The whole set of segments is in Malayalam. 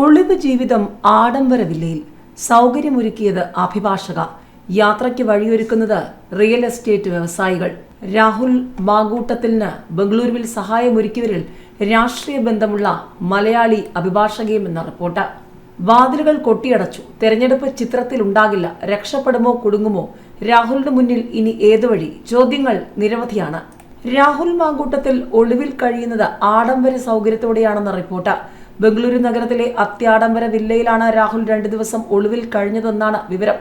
ഒളിവ് ജീവിതം ആഡംബരവില്ലയിൽ സൗകര്യമൊരുക്കിയത് അഭിഭാഷക. യാത്രയ്ക്ക് വഴിയൊരുക്കുന്നത് റിയൽ എസ്റ്റേറ്റ് വ്യവസായികൾ. രാഹുൽ മാങ്കൂട്ടത്തിന് ബംഗളൂരുവിൽ സഹായമൊരുക്കിയവരിൽ രാഷ്ട്രീയ ബന്ധമുള്ള മലയാളി അഭിഭാഷകയുമെന്ന റിപ്പോർട്ട്. വാതിലുകൾ കൊട്ടിയടച്ചു. തെരഞ്ഞെടുപ്പ് ചിത്രത്തിലുണ്ടാകില്ല. രക്ഷപ്പെടുമോ കുടുങ്ങുമോ? രാഹുലിന് മുന്നിൽ ഇനി ഏതു വഴി? ചോദ്യങ്ങൾ നിരവധിയാണ്. രാഹുൽ മാങ്കൂട്ടത്തിൽ ഒളിവിൽ കഴിയുന്നത് ആഡംബര സൗകര്യത്തോടെയാണെന്ന റിപ്പോർട്ട്. ബംഗളൂരു നഗരത്തിലെ അത്യാഡംബര വില്ലയിലാണ് രാഹുൽ 2 ദിവസം ഒളിവിൽ കഴിഞ്ഞതെന്നാണ് വിവരം.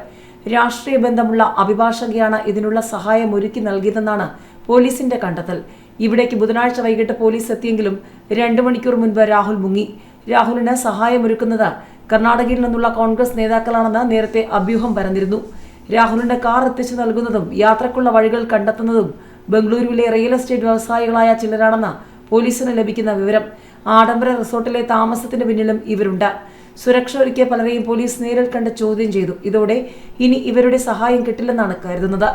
രാഷ്ട്രീയ ബന്ധമുള്ള അഭിഭാഷകയാണ് ഇതിനുള്ള സഹായം ഒരുക്കി നൽകിയതെന്നാണ് പോലീസിന്റെ കണ്ടെത്തൽ. ഇവിടേക്ക് ബുധനാഴ്ച വൈകിട്ട് പോലീസ് എത്തിയെങ്കിലും 2 മണിക്കൂർ മുൻപ് രാഹുൽ മുങ്ങി. രാഹുലിന് സഹായമൊരുക്കുന്നത് കർണാടകയിൽ നിന്നുള്ള കോൺഗ്രസ് നേതാക്കളാണെന്ന് നേരത്തെ അഭ്യൂഹം പരന്നിരുന്നു. രാഹുലിന്റെ കാർ എത്തിച്ചു നൽകുന്നതും യാത്രക്കുള്ള വഴികൾ കണ്ടെത്തുന്നതും ബംഗളൂരുവിലെ റിയൽ എസ്റ്റേറ്റ് വ്യവസായികളായ ചിലരാണെന്ന് പോലീസിന് ലഭിക്കുന്ന വിവരം. ആഡംബര റിസോർട്ടിലെ താമസത്തിന് പിന്നിലും ഇവരുണ്ട്. സുരക്ഷ ഒരുക്കിയ പലരെയും പോലീസ് നേരിൽ കണ്ട് ചോദ്യം ചെയ്തു. ഇതോടെ ഇനി ഇവരുടെ സഹായം കിട്ടില്ലെന്നാണ് കരുതുന്നത്.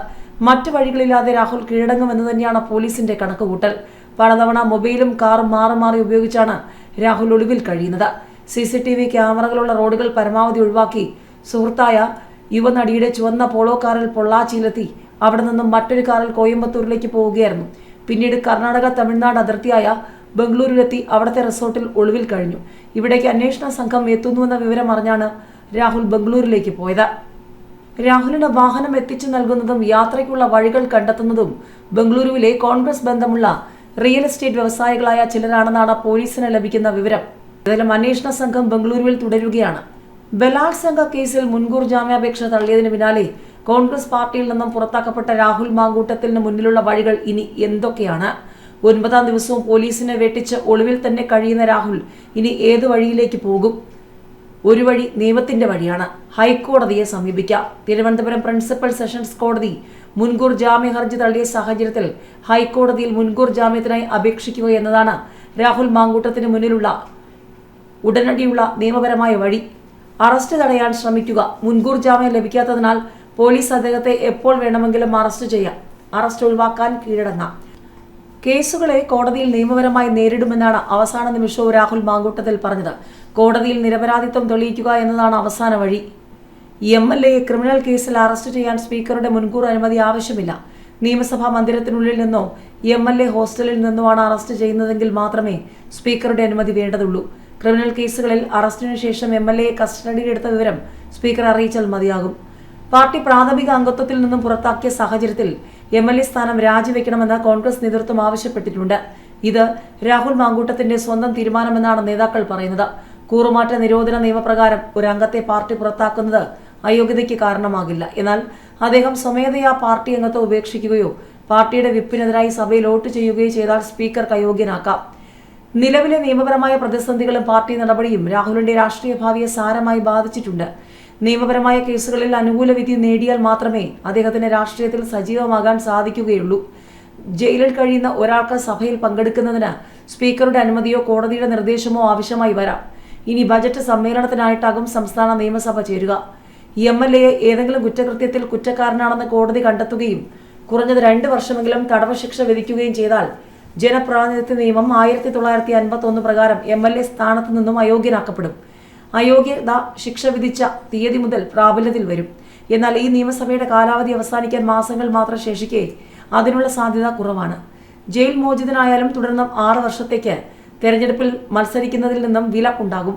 മറ്റു വഴികളില്ലാതെ രാഹുൽ കീഴടങ്ങുമെന്ന് തന്നെയാണ് പോലീസിന്റെ കണക്കുകൂട്ടൽ. പലതവണ മൊബൈലും കാറും മാറി മാറി ഉപയോഗിച്ചാണ് രാഹുൽ ഒളിവിൽ കഴിയുന്നത്. CCTV ക്യാമറകളുള്ള റോഡുകൾ പരമാവധി ഒഴിവാക്കി സുഹൃത്തായ യുവനടിയുടെ ചുവന്ന പോളോ കാറിൽ പൊള്ളാച്ചിയിലെത്തി അവിടെ നിന്നും മറ്റൊരു കാറിൽ കോയമ്പത്തൂരിലേക്ക് പോവുകയായിരുന്നു. പിന്നീട് കർണാടക തമിഴ്നാട് അതിർത്തിയായ ബംഗളൂരുവിലെത്തി അവിടുത്തെ റിസോർട്ടിൽ ഒളിവിൽ കഴിഞ്ഞു. ഇവിടേക്ക് അന്വേഷണ സംഘം എത്തുന്നുവെന്ന വിവരം അറിഞ്ഞാണ് രാഹുൽ ബംഗളൂരിലേക്ക് പോയത്. രാഹുലിന് വാഹനം എത്തിച്ചു നൽകുന്നതും യാത്രയ്ക്കുള്ള വഴികൾ കണ്ടെത്തുന്നതും ബംഗളൂരുവിലെ കോൺഗ്രസ് ബന്ധമുള്ള റിയൽ എസ്റ്റേറ്റ് വ്യവസായികളായ ചിലരാണെന്നാണ് പോലീസിന് ലഭിക്കുന്ന വിവരം. ഏതായാലും അന്വേഷണ സംഘം ബംഗളൂരുവിൽ തുടരുകയാണ്. ബലാത്സംഗ കേസിൽ മുൻകൂർ ജാമ്യാപേക്ഷ തള്ളിയതിന് പിന്നാലെ കോൺഗ്രസ് പാർട്ടിയിൽ നിന്നും പുറത്താക്കപ്പെട്ട രാഹുൽ മാങ്കൂട്ടത്തിന് മുന്നിലുള്ള വഴികൾ ഇനി എന്തൊക്കെയാണ്? 9ാം ദിവസവും പോലീസിനെ വെട്ടിച്ച് ഒളിവിൽ തന്നെ കഴിയുന്ന രാഹുൽ ഇനി ഏതു വഴിയിലേക്ക് പോകും? ഒരു വഴി നിയമത്തിന്റെ വഴിയാണ്. ഹൈക്കോടതിയെ സമീപിക്കാം. തിരുവനന്തപുരം പ്രിൻസിപ്പൽ സെഷൻസ് കോടതി മുൻകൂർ ജാമ്യ ഹർജി തള്ളിയ സാഹചര്യത്തിൽ ഹൈക്കോടതിയിൽ മുൻകൂർ ജാമ്യത്തിനായി അപേക്ഷിക്കുക എന്നതാണ് രാഹുൽ മാങ്കൂട്ടത്തിന് മുന്നിലുള്ള ഉടനടിയുള്ള നിയമപരമായ വഴി. അറസ്റ്റ് തടയാൻ ശ്രമിക്കുക. മുൻകൂർ ജാമ്യം ലഭിക്കാത്തതിനാൽ പോലീസ് അദ്ദേഹത്തെ എപ്പോൾ വേണമെങ്കിലും അറസ്റ്റ് ചെയ്യാം. അറസ്റ്റ് ഒഴിവാക്കാൻ കീഴടങ്ങാം. കേസുകളെ കോടതിയിൽ നിയമപരമായി നേരിടുമെന്നാണ് അവസാന നിമിഷവും രാഹുൽ മാങ്കൂട്ടത്തിൽ പറഞ്ഞത്. കോടതിയിൽ നിരപരാധിത്വം തെളിയിക്കുക എന്നതാണ് അവസാന വഴി. MLAയെ ക്രിമിനൽ കേസിൽ അറസ്റ്റ് ചെയ്യാൻ സ്പീക്കറുടെ മുൻകൂർ അനുമതി ആവശ്യമില്ല. നിയമസഭാ മന്ദിരത്തിനുള്ളിൽ നിന്നോ MLA ഹോസ്റ്റലിൽ നിന്നോ ആണ് അറസ്റ്റ് ചെയ്യുന്നതെങ്കിൽ മാത്രമേ സ്പീക്കറുടെ അനുമതി വേണ്ടതുള്ളൂ. ക്രിമിനൽ കേസുകളിൽ അറസ്റ്റിനു ശേഷം MLAയെ കസ്റ്റഡിയിലെടുത്ത വിവരം സ്പീക്കർ അറിയിച്ചാൽ മതിയാകും. പാർട്ടി പ്രാഥമിക അംഗത്വത്തിൽ നിന്നും പുറത്താക്കിയ സാഹചര്യത്തിൽ MLA സ്ഥാനം രാജിവെക്കണമെന്ന് കോൺഗ്രസ് നേതൃത്വം ആവശ്യപ്പെട്ടിട്ടുണ്ട്. ഇത് രാഹുൽ മാങ്കൂട്ടത്തിന്റെ സ്വന്തം തീരുമാനമെന്നാണ് നേതാക്കൾ പറയുന്നത്. കൂറുമാറ്റ നിരോധന നിയമപ്രകാരം ഒരു അംഗത്തെ പാർട്ടി പുറത്താക്കുന്നത് അയോഗ്യതയ്ക്ക് കാരണമാകില്ല. എന്നാൽ അദ്ദേഹം സ്വമേധയാ പാർട്ടി അംഗത്വം ഉപേക്ഷിക്കുകയോ പാർട്ടിയുടെ വിപ്പിനെതിരായി സഭയിൽ വോട്ട് ചെയ്യുകയോ ചെയ്താൽ സ്പീക്കർക്ക് അയോഗ്യനാക്കാം. നിലവിലെ നിയമപരമായ പ്രതിസന്ധികളും പാർട്ടി നടപടിയും രാഹുലിന്റെ രാഷ്ട്രീയ ഭാവിയെ സാരമായി ബാധിച്ചിട്ടുണ്ട്. നിയമപരമായ കേസുകളിൽ അനുകൂല വിധി നേടിയാൽ മാത്രമേ അദ്ദേഹത്തിന് രാഷ്ട്രീയത്തിൽ സജീവമാകാൻ സാധിക്കുകയുള്ളൂ. ജയിലിൽ കഴിയുന്ന ഒരാൾക്ക് സഭയിൽ പങ്കെടുക്കുന്നതിന് സ്പീക്കറുടെ അനുമതിയോ കോടതിയുടെ നിർദ്ദേശമോ ആവശ്യമായി വരാം. ഇനി ബജറ്റ് സമ്മേളനത്തിനായിട്ടാകും സംസ്ഥാന നിയമസഭ ചേരുക. MLAയെ ഏതെങ്കിലും കുറ്റകൃത്യത്തിൽ കുറ്റക്കാരനാണെന്ന് കോടതി കണ്ടെത്തുകയും കുറഞ്ഞത് 2 വർഷമെങ്കിലും തടവ് ശിക്ഷ വിധിക്കുകയും ചെയ്താൽ ജനപ്രാതിനിധ്യ നിയമം 1951 പ്രകാരം MLA സ്ഥാനത്ത് നിന്നും അയോഗ്യനാക്കപ്പെടും. അയോഗ്യത ശിക്ഷ വിധിച്ച തീയതി മുതൽ പ്രാബല്യത്തിൽ വരും. എന്നാൽ ഈ നിയമസഭയുടെ കാലാവധി അവസാനിക്കാൻ മാസങ്ങൾ മാത്രം ശേഷിക്കെ അതിനുള്ള സാധ്യത കുറവാണ്. ജയിൽ മോചിതനായാലും തുടർന്നും 6 വർഷത്തേക്ക് തെരഞ്ഞെടുപ്പിൽ മത്സരിക്കുന്നതിൽ നിന്നും വിലക്കുണ്ടാകും.